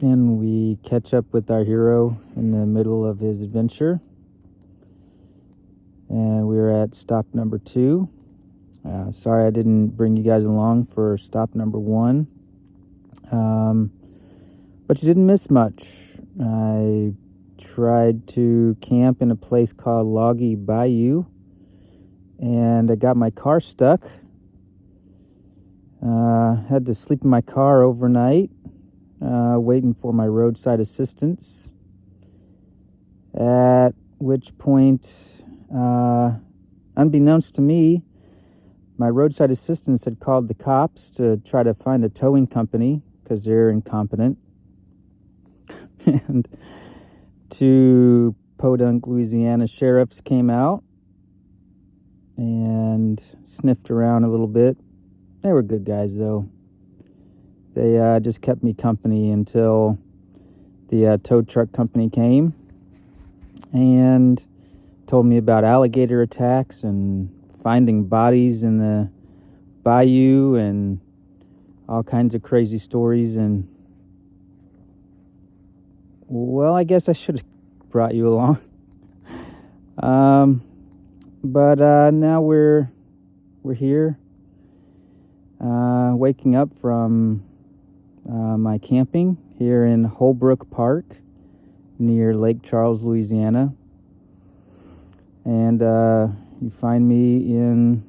And we catch up with our hero in the middle of his adventure. And we were at stop number 2. Sorry I didn't bring you guys along for stop number 1. But you didn't miss much. I tried to camp in a place called Loggy Bayou, and I got my car stuck. Had to sleep in my car overnight, waiting for my roadside assistance. At which point, unbeknownst to me, my roadside assistance had called the cops to try to find a towing company because they're incompetent. And 2 Podunk, Louisiana sheriffs came out and sniffed around a little bit. They were good guys, though. They just kept me company until the tow truck company came and told me about alligator attacks and finding bodies in the bayou and all kinds of crazy stories. And, well, I guess I should have brought you along. But now we're here, waking up from my camping here in Holbrook Park near Lake Charles, Louisiana. And you find me in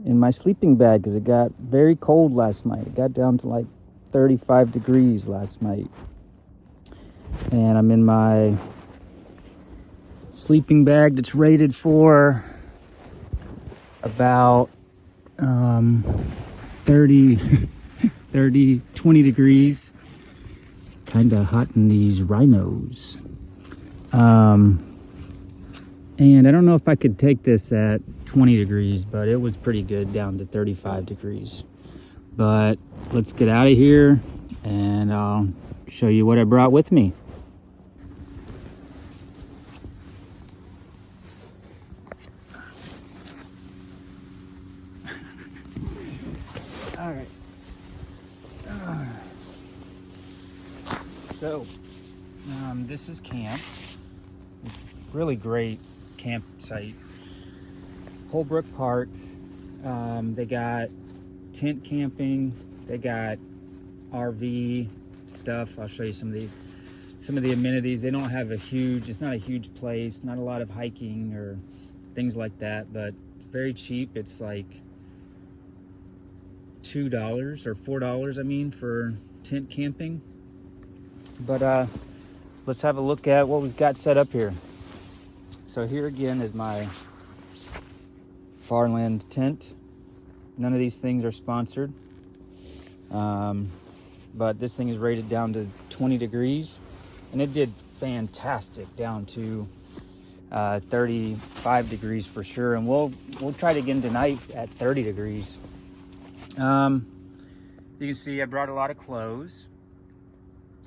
my sleeping bag because it got very cold last night. It got down to like 35 degrees last night. And I'm in my sleeping bag that's rated for about 20 degrees. Kind of hot in these rhinos. And I don't know if I could take this at 20 degrees, but it was pretty good down to 35 degrees. But let's get out of here and I'll show you what I brought with me. All right. So, this is camp. Really great campsite. Holbrook Park. They got tent camping. They got RV stuff. I'll show you some of the amenities. They don't have it's not a huge place, not a lot of hiking or things like that, but it's very cheap. It's like $2 or $4, for tent camping. But let's have a look at what we've got set up here. So here again is my Farland tent. None of these things are sponsored. But this thing is rated down to 20 degrees. And it did fantastic down to 35 degrees for sure. And we'll try it again tonight at 30 degrees. You can see I brought a lot of clothes.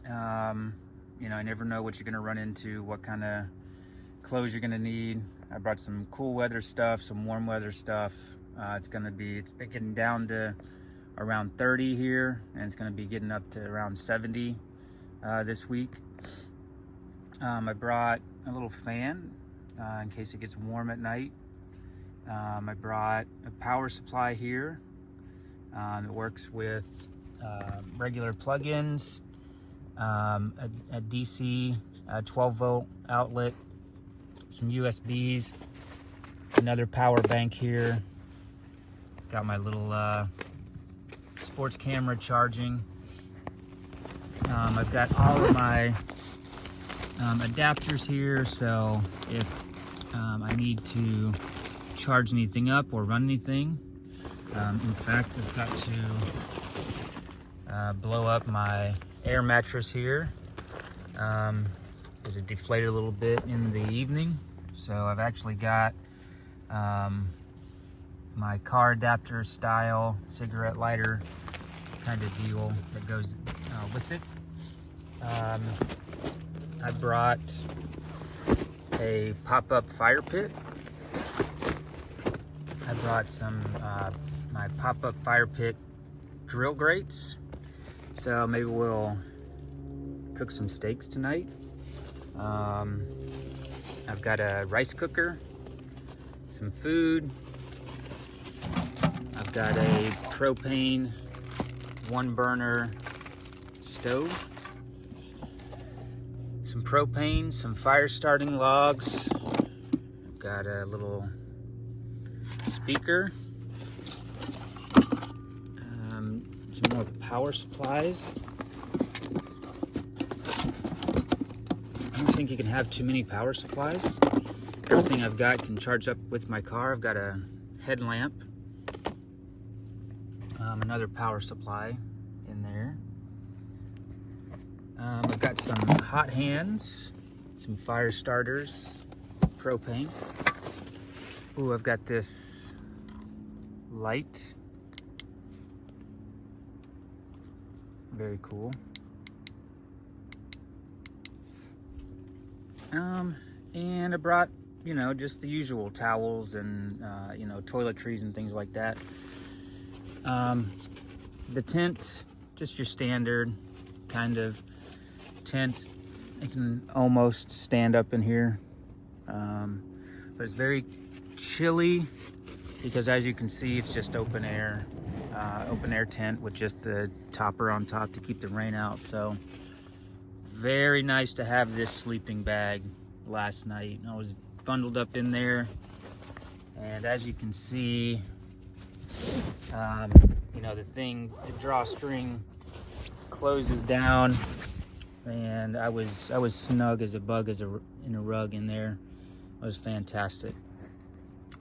I never know what you're going to run into, what kind of clothes you're going to need. I brought some cool weather stuff, some warm weather stuff. It's been getting down to around 30 here, and it's going to be getting up to around 70 this week. I brought a little fan in case it gets warm at night. I brought a power supply here. It works with regular plug-ins, a DC 12-volt outlet, some USBs, another power bank here. Got my little sports camera charging. I've got all of my adapters here, so if I need to charge anything up or run anything. In fact, I've got to blow up my air mattress here. It deflated a little bit in the evening, so I've actually got my car adapter style cigarette lighter kind of deal that goes with it. I brought a pop-up fire pit. I brought some my pop-up fire pit grill grates. So maybe we'll cook some steaks tonight. I've got a rice cooker, some food. I've got a propane 1-burner stove, some propane, some fire starting logs. I've got a little speaker, some more power supplies. I don't think you can have too many power supplies. Everything I've got can charge up with my car. I've got a headlamp, another power supply in there. I've got some hot hands, some fire starters, propane. Ooh, I've got this light. Very cool. And I brought, just the usual towels and, toiletries and things like that. The tent, just your standard kind of tent. It can almost stand up in here. But it's very chilly because, as you can see, it's just open air tent with just the topper on top to keep the rain out. So very nice to have this sleeping bag last night. I was bundled up in there, and as you can see, the drawstring closes down, and I was snug as a bug in a rug in there. It was fantastic.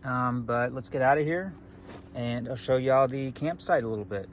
But let's get out of here, and I'll show y'all the campsite a little bit.